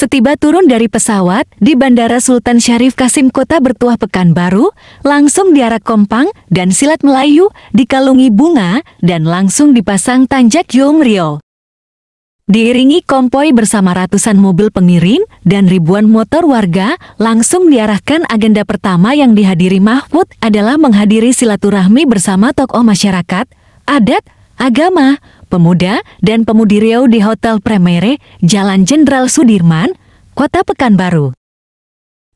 Setiba turun dari pesawat di Bandara Sultan Syarif Kasim Kota Bertuah Pekanbaru, langsung diarak kompang dan silat Melayu, dikalungi bunga, dan langsung dipasang tanjak Yomrio. Diiringi konvoi bersama ratusan mobil pengiring dan ribuan motor warga, langsung diarahkan. Agenda pertama yang dihadiri Mahfud adalah menghadiri silaturahmi bersama tokoh masyarakat, adat, agama, pemuda, dan pemudi Riau di Hotel Premere, Jalan Jenderal Sudirman, Kota Pekanbaru.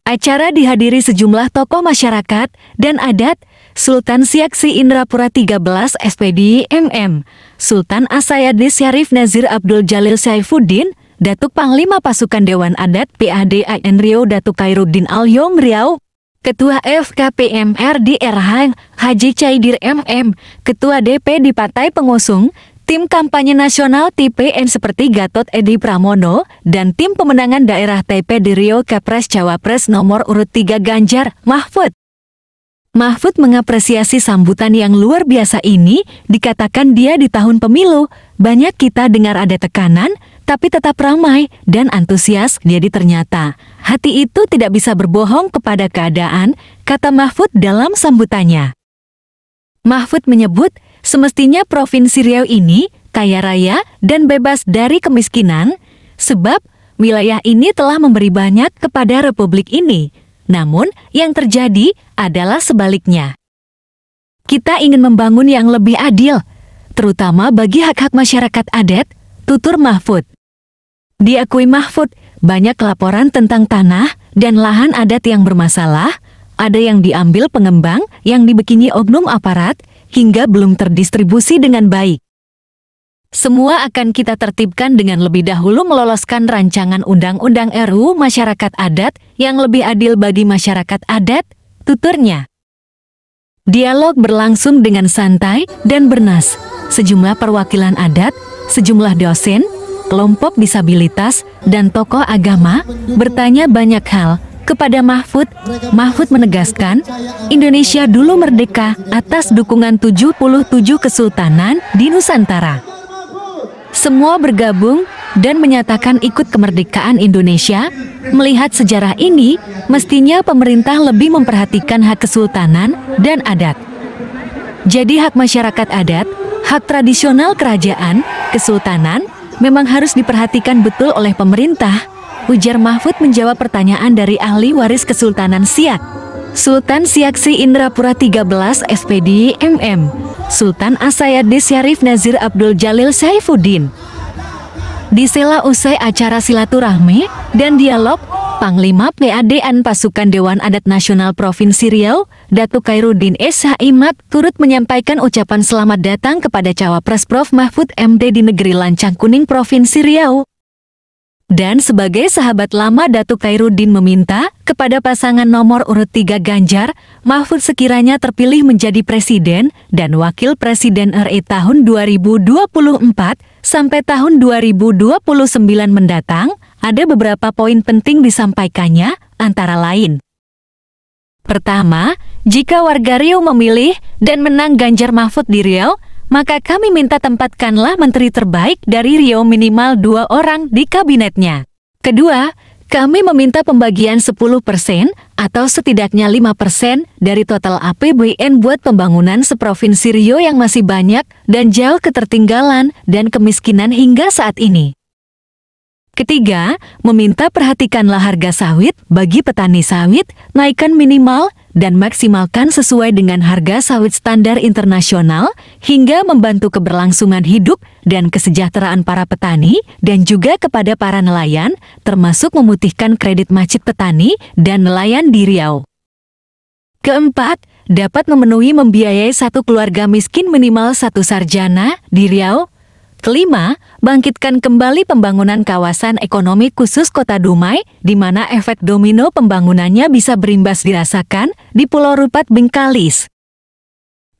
Acara dihadiri sejumlah tokoh masyarakat dan adat, Sultan Siaksi Indrapura 13 SPD MM, Sultan Asayadi Syarif Nazir Abdul Jalil Saifuddin, Datuk Panglima Pasukan Dewan Adat PADAN Riau Datuk Khairuddin Al-Yom Riau, Ketua FKPMR di RH Haji Caidir MM, Ketua DP di Partai Pengusung, tim kampanye nasional TPN seperti Gatot Edi Pramono, dan tim pemenangan daerah TP di Riau Capres Cawapres nomor urut 3 Ganjar Mahfud. Mahfud mengapresiasi sambutan yang luar biasa ini, dikatakan dia di tahun pemilu, banyak kita dengar ada tekanan, tapi tetap ramai dan antusias. Jadi ternyata, hati itu tidak bisa berbohong kepada keadaan, kata Mahfud dalam sambutannya. Mahfud menyebut, semestinya Provinsi Riau ini kaya raya dan bebas dari kemiskinan, sebab wilayah ini telah memberi banyak kepada Republik ini. Namun, yang terjadi adalah sebaliknya. Kita ingin membangun yang lebih adil, terutama bagi hak-hak masyarakat adat, tutur Mahfud. Diakui Mahfud, banyak laporan tentang tanah dan lahan adat yang bermasalah, ada yang diambil pengembang, yang dibikini oknum aparat, hingga belum terdistribusi dengan baik. Semua akan kita tertibkan dengan lebih dahulu meloloskan rancangan Undang-Undang RUU Masyarakat Adat yang lebih adil bagi masyarakat adat, tuturnya. Dialog berlangsung dengan santai dan bernas. Sejumlah perwakilan adat, sejumlah dosen, kelompok disabilitas, dan tokoh agama bertanya banyak hal kepada Mahfud. Mahfud menegaskan, Indonesia dulu merdeka atas dukungan 77 kesultanan di Nusantara. Semua bergabung dan menyatakan ikut kemerdekaan Indonesia. Melihat sejarah ini, mestinya pemerintah lebih memperhatikan hak kesultanan dan adat. Jadi hak masyarakat adat, hak tradisional kerajaan, kesultanan, memang harus diperhatikan betul oleh pemerintah, ujar Mahfud menjawab pertanyaan dari ahli waris Kesultanan Siak. Sultan Siaksi Indrapura 13 SPD MM, Sultan Asayadi Syarif Nazir Abdul Jalil Saifuddin. Disela usai acara silaturahmi dan dialog, Panglima PADAN Pasukan Dewan Adat Nasional Provinsi Riau, Datuk Khairuddin Shaimat, turut menyampaikan ucapan selamat datang kepada Cawapres Prof Mahfud MD di negeri Lancang Kuning Provinsi Riau. Dan sebagai sahabat lama, Datuk Khairuddin meminta kepada pasangan nomor urut 3 Ganjar Mahfud sekiranya terpilih menjadi Presiden dan Wakil Presiden RI tahun 2024 sampai tahun 2029 mendatang, ada beberapa poin penting disampaikannya, antara lain. Pertama, jika warga Riau memilih dan menang Ganjar Mahfud di Riau, maka kami minta tempatkanlah menteri terbaik dari Riau minimal 2 orang di kabinetnya. Kedua, kami meminta pembagian 10% atau setidaknya 5% dari total APBN buat pembangunan seprovinsi Riau yang masih banyak dan jauh ketertinggalan dan kemiskinan hingga saat ini. Ketiga, meminta perhatikanlah harga sawit bagi petani sawit, naikkan minimal dan maksimalkan sesuai dengan harga sawit standar internasional hingga membantu keberlangsungan hidup dan kesejahteraan para petani dan juga kepada para nelayan, termasuk memutihkan kredit macet petani dan nelayan di Riau. Keempat, dapat memenuhi membiayai satu keluarga miskin minimal 1 sarjana di Riau. Kelima, bangkitkan kembali pembangunan kawasan ekonomi khusus Kota Dumai, di mana efek domino pembangunannya bisa berimbas dirasakan di Pulau Rupat Bengkalis,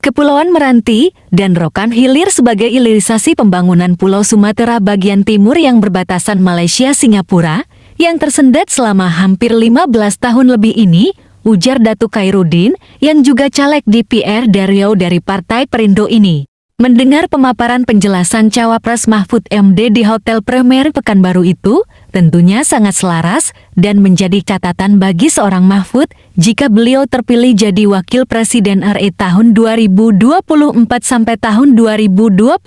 Kepulauan Meranti, dan Rokan Hilir sebagai hilirisasi pembangunan Pulau Sumatera bagian timur yang berbatasan Malaysia Singapura, yang tersendat selama hampir 15 tahun lebih ini, ujar Datuk Khairuddin, yang juga caleg DPR Riau dari Partai Perindo ini. Mendengar pemaparan penjelasan Cawapres Mahfud MD di Hotel Premier Pekanbaru itu, tentunya sangat selaras dan menjadi catatan bagi seorang Mahfud jika beliau terpilih jadi Wakil Presiden RI tahun 2024 sampai tahun 2029,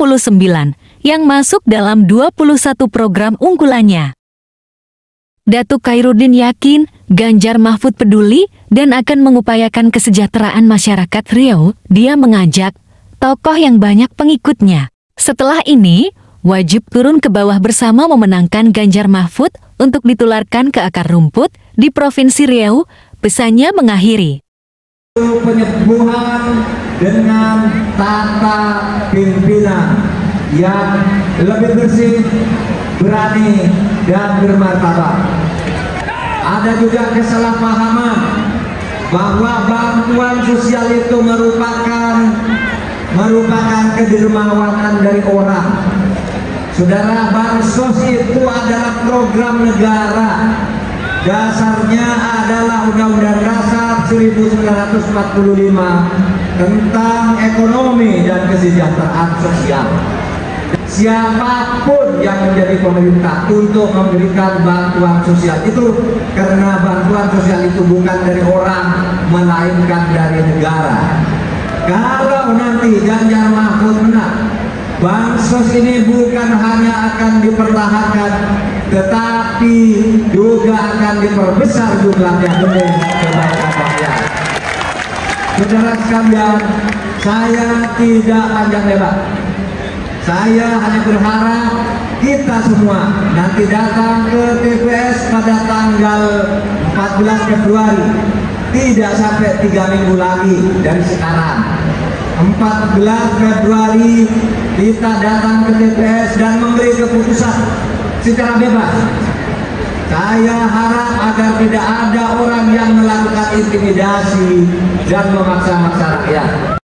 yang masuk dalam 21 program unggulannya. Datuk Khairuddin yakin Ganjar Mahfud peduli dan akan mengupayakan kesejahteraan masyarakat Riau. Dia mengajak tokoh yang banyak pengikutnya. Setelah ini, wajib turun ke bawah bersama memenangkan Ganjar Mahfud untuk ditularkan ke akar rumput di Provinsi Riau, pesannya mengakhiri. Penyembuhan dengan tata pimpinan yang lebih bersih, berani, dan bermartabat. Ada juga kesalahpahaman bahwa bantuan sosial itu merupakan kedermawanan dari orang. Saudara, bansos itu adalah program negara. Dasarnya adalah Undang-Undang Dasar 1945 tentang ekonomi dan kesejahteraan sosial. Siapapun yang menjadi pemerintah untuk memberikan bantuan sosial itu, karena bantuan sosial itu bukan dari orang, melainkan dari negara. Kalau nanti Ganjar Mahfud menang, bansos ini bukan hanya akan dipertahankan, tetapi juga akan diperbesar jumlahnya demi kebaikan rakyat. Saudara sekalian, saya tidak panjang lebar. Saya hanya berharap kita semua nanti datang ke TPS pada tanggal 14 Februari. Tidak sampai 3 minggu lagi dari sekarang. 14 Februari kita datang ke TPS dan memberi keputusan secara bebas. Saya harap agar tidak ada orang yang melakukan intimidasi dan memaksa-maksa rakyat.